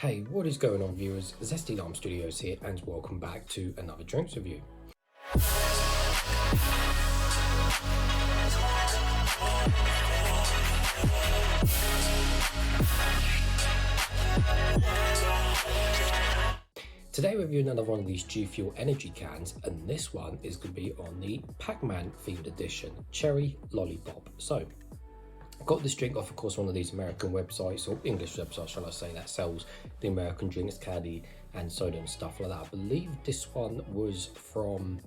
Hey, what is going on, viewers? Zesty Lime Studios here, and welcome back to another drinks review. Today we're reviewing another one of these GFuel energy cans, and this one is going to be on the Pac-Man themed edition, Cherry Lollipop. So, I got this drink off, of course, one of these American websites, or English websites, shall I say, that sells the American drinks, candy and soda and stuff like that. I believe this one was from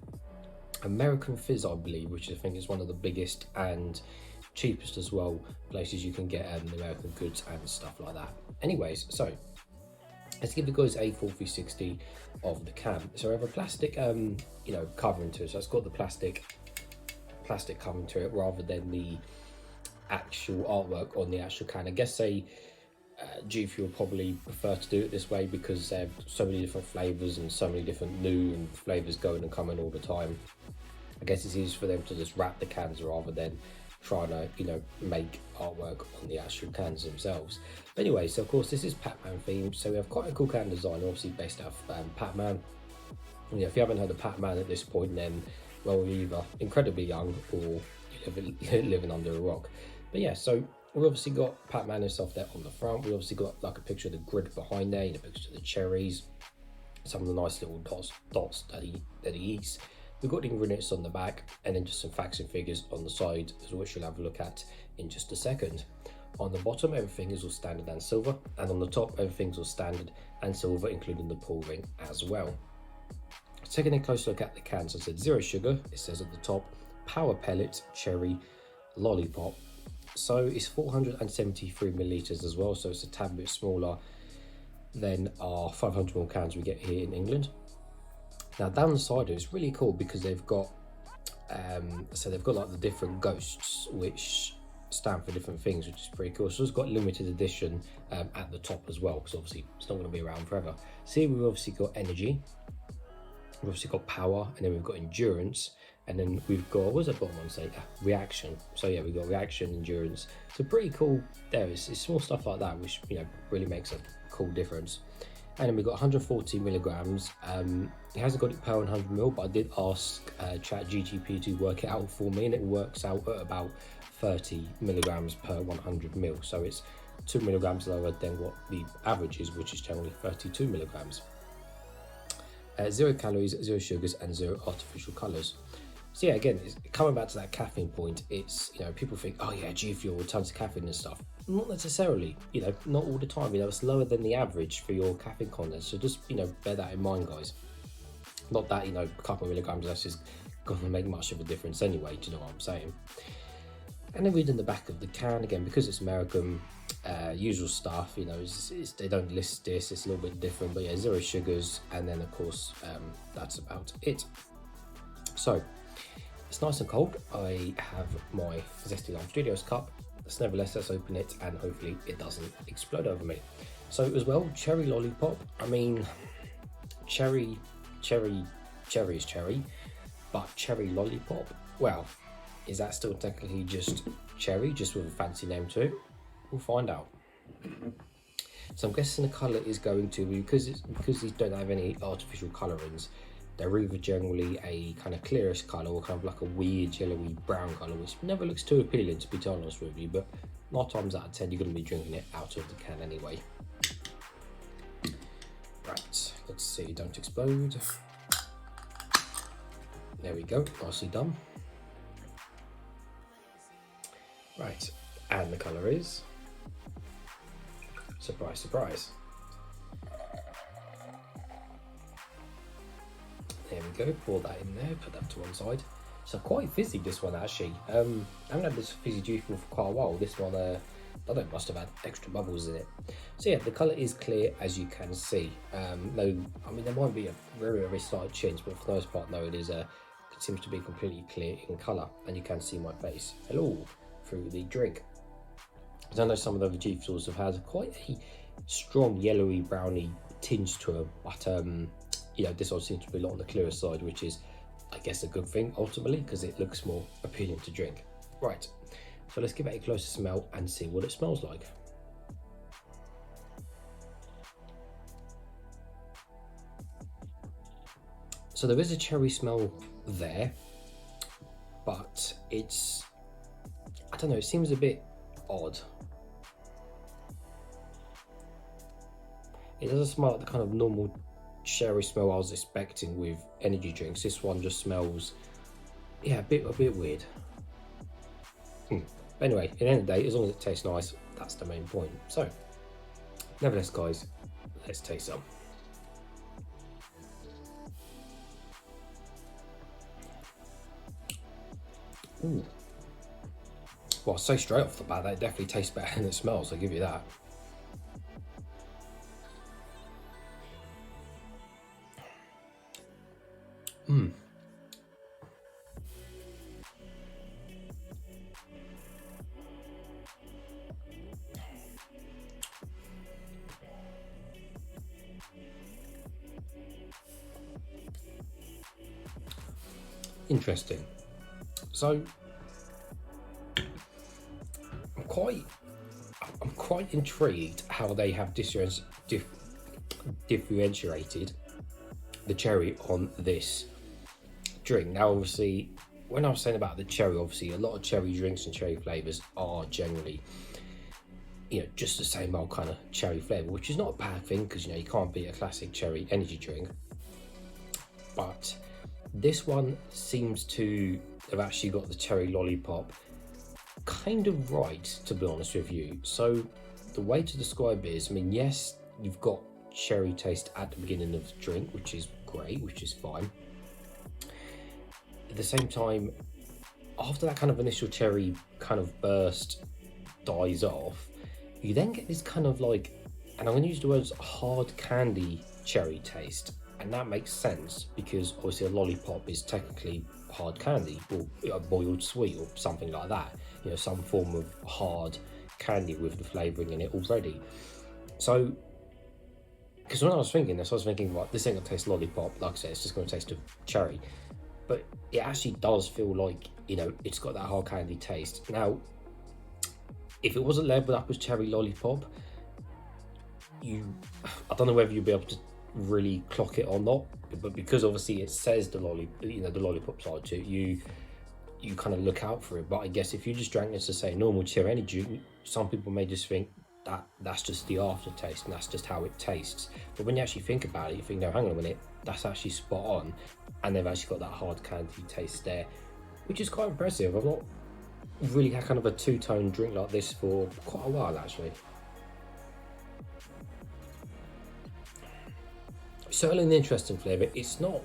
American Fizz, I believe, which I think is one of the biggest and cheapest as well places you can get American goods and stuff like that. Anyways, so let's give you guys a full 360 of the can. So I have a plastic covering to it, so it's got the plastic covering to it rather than the actual artwork on the actual can. I guess GFuel probably prefer to do it this way because they have so many different flavors and so many different new flavors going and coming all the time. I guess it's easier for them to just wrap the cans rather than trying to make artwork on the actual cans themselves. But anyway, so of course this is Pac-Man themed, so we have quite a cool can design, obviously based off Pac-Man. If you haven't heard of Pac-Man at this point, then well, you're either incredibly young or you're living under a rock. But yeah, so we've obviously got Pac-Man himself there on the front. We obviously got like a picture of the grid behind there, a picture of the cherries, some of the nice little dots that he eats. We've got the ingredients on the back, and then just some facts and figures on the side, which we'll have a look at in just a second. On the bottom, everything is all standard and silver, and on the top, everything's all standard and silver, including the pull ring as well. Taking a close look at the can, so it said 0 sugar. It says at the top, Power Pellet Cherry Lollipop. So it's 473 milliliters as well, so it's a tad bit smaller than our 500ml cans we get here in England. Now down the side it's really cool because they've got like the different ghosts which stand for different things, which is pretty cool. So it's got limited edition at the top as well, because obviously it's not going to be around forever. So here we've obviously got energy, we've obviously got power, and then we've got endurance, and then we've got, what was that bottom one say? Reaction. So yeah, we've got reaction, endurance. So pretty cool there. It's small stuff like that which really makes a cool difference. And then we've got 140 milligrams. It hasn't got it per 100ml, but I did ask ChatGPT to work it out for me, and it works out at about 30 milligrams per 100ml. So it's 2 milligrams lower than what the average is, which is generally 32 milligrams. 0 calories, 0 sugars, and 0 artificial colors. So yeah, again, it's coming back to that caffeine point. It's, people think, oh yeah, GFuel with tons of caffeine and stuff. Not necessarily, not all the time. It's lower than the average for your caffeine content. So just, bear that in mind, guys. Not that, a couple of milligrams less is going to make much of a difference anyway. Do you know what I'm saying? And then reading the back of the can, again, because it's American, usual stuff, they don't list this. It's a little bit different, but yeah, 0 sugars. And then, of course, that's about it. So, it's nice and cold. I have my Zesty Lime Studios cup. So nevertheless, let's open it and hopefully it doesn't explode over me. So as well, cherry lollipop. I mean, cherry is cherry, but cherry lollipop, well, is that still technically just cherry, just with a fancy name to it? We'll find out. So I'm guessing the colour is going to be, because these don't have any artificial colourings, they're either generally a kind of clearish colour or kind of like a weird yellowy brown colour, which never looks too appealing, to be honest with you, but 9 times out of 10 you're going to be drinking it out of the can anyway. Right, let's see, don't explode. There we go, nicely done. Right, and the colour is, surprise, surprise. There we go, pour that in there, put that to one side. So quite fizzy, this one actually. I haven't had this fizzy GFuel for quite a while. This one, I don't know, must have had extra bubbles in it. So yeah, the colour is clear, as you can see. There might be a very, very slight change, but for the most part, no, it seems to be completely clear in colour, and you can see my face, hello, through the drink. I know some of the other GFuels have had quite a strong yellowy, browny tinge to them, but this one seems to be a lot on the clearer side, which is, I guess, a good thing ultimately, because it looks more appealing to drink. Right, so let's give it a closer smell and see what it smells like. So there is a cherry smell there, but it's, I don't know, it seems a bit odd. It doesn't smell like the kind of normal cherry smell I was expecting with energy drinks. This one just smells, yeah, a bit weird. But anyway, at the end of the day, as long as it tastes nice, that's the main point. So, nevertheless, guys, let's taste some. Ooh. Well, I'll say straight off the bat, that definitely tastes better than it smells, I'll give you that. Interesting. So I'm quite intrigued how they have differentiated the cherry on this drink. Now, obviously, when I was saying about the cherry, obviously a lot of cherry drinks and cherry flavors are generally, you know, just the same old kind of cherry flavor, which is not a bad thing, because, you know, you can't beat a classic cherry energy drink. But this one seems to have actually got the cherry lollipop kind of right, to be honest with you. So the way to describe it is, I mean, yes, you've got cherry taste at the beginning of the drink, which is great, which is fine. At the same time, after that kind of initial cherry kind of burst dies off, you then get this kind of like, and I'm going to use the words hard candy cherry taste. And that makes sense because obviously a lollipop is technically hard candy, or a boiled sweet or something like that, you know, some form of hard candy with the flavouring in it already. So, because when I was thinking this, I was thinking, right, this ain't gonna taste lollipop, like I said, it's just gonna taste of cherry. But it actually does feel like, you know, it's got that hard candy taste. Now, if it wasn't labelled up as cherry lollipop, I don't know whether you'd be able to really clock it or not, but because obviously it says the lollipop side to it, you kind of look out for it. But I guess if you just drank this to say normal cherry energy, some people may just think that's just the aftertaste and that's just how it tastes. But when you actually think about it, you think, no, hang on a minute, that's actually spot on, and they've actually got that hard candy taste there, which is quite impressive. I've not really had kind of a two-tone drink like this for quite a while, actually. Certainly an interesting flavour. It's not,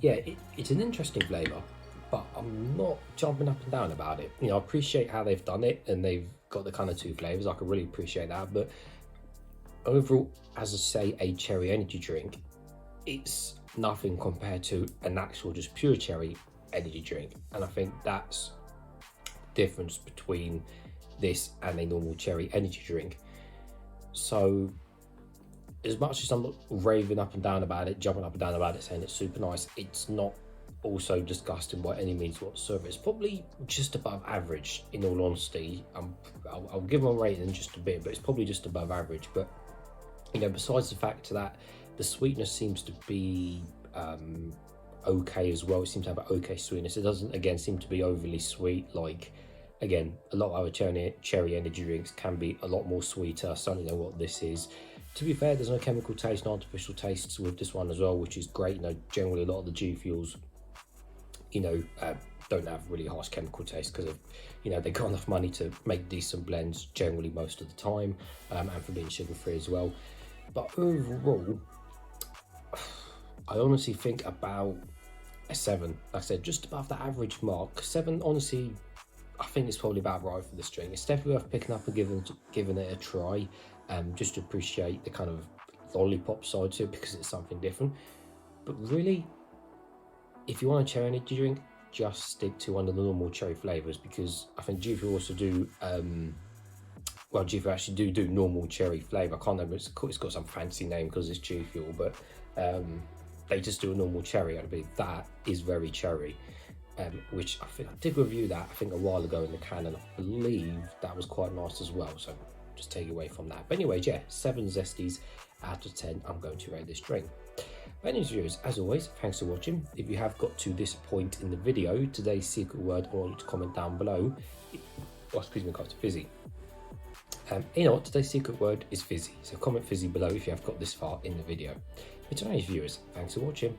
yeah, it's an interesting flavour, but I'm not jumping up and down about it. You know, I appreciate how they've done it and they've got the kind of two flavours. I can really appreciate that, but overall, as I say, a cherry energy drink, it's nothing compared to an actual just pure cherry energy drink. And I think that's the difference between this and a normal cherry energy drink. So as much as I'm not raving up and down about it, jumping up and down about it, saying it's super nice, it's not also disgusting by any means whatsoever. It's probably just above average, in all honesty. I'll give my rating in just a bit, but it's probably just above average. But, you know, besides the fact that the sweetness seems to be okay as well, it seems to have an okay sweetness. It doesn't, again, seem to be overly sweet. Like, again, a lot of other cherry energy drinks can be a lot more sweeter. I certainly know what this is. To be fair, there's no chemical taste, no artificial tastes with this one as well, which is great. You know, generally a lot of the GFuels, you know, don't have really harsh chemical taste because of, you know, they got enough money to make decent blends generally most of the time, and for being sugar free as well. But overall, I honestly think about a 7. Like I said, just above the average mark. 7, honestly, I think it's probably about right for this drink. It's definitely worth picking up and giving it a try, just to appreciate the kind of lollipop side to it, because it's something different. But really, if you want a cherry energy drink, just stick to one of the normal cherry flavors, because I think GFuel also do, well, GFuel actually do normal cherry flavor. I can't remember, it's got some fancy name because it's GFuel, but they just do a normal cherry. I believe that is very cherry. Which I think I did review that I think a while ago in the can, and I believe that was quite nice as well, so just take away from that. But anyway, yeah, 7 zesties out of 10 I'm going to rate this drink. But anyways, viewers, as always, thanks for watching. If you have got to this point in the video, today's secret word, I want you to comment down below. Oh, excuse me, guys, fizzy. You know what, today's secret word is fizzy. So comment fizzy below if you have got this far in the video. But anyways, viewers, thanks for watching.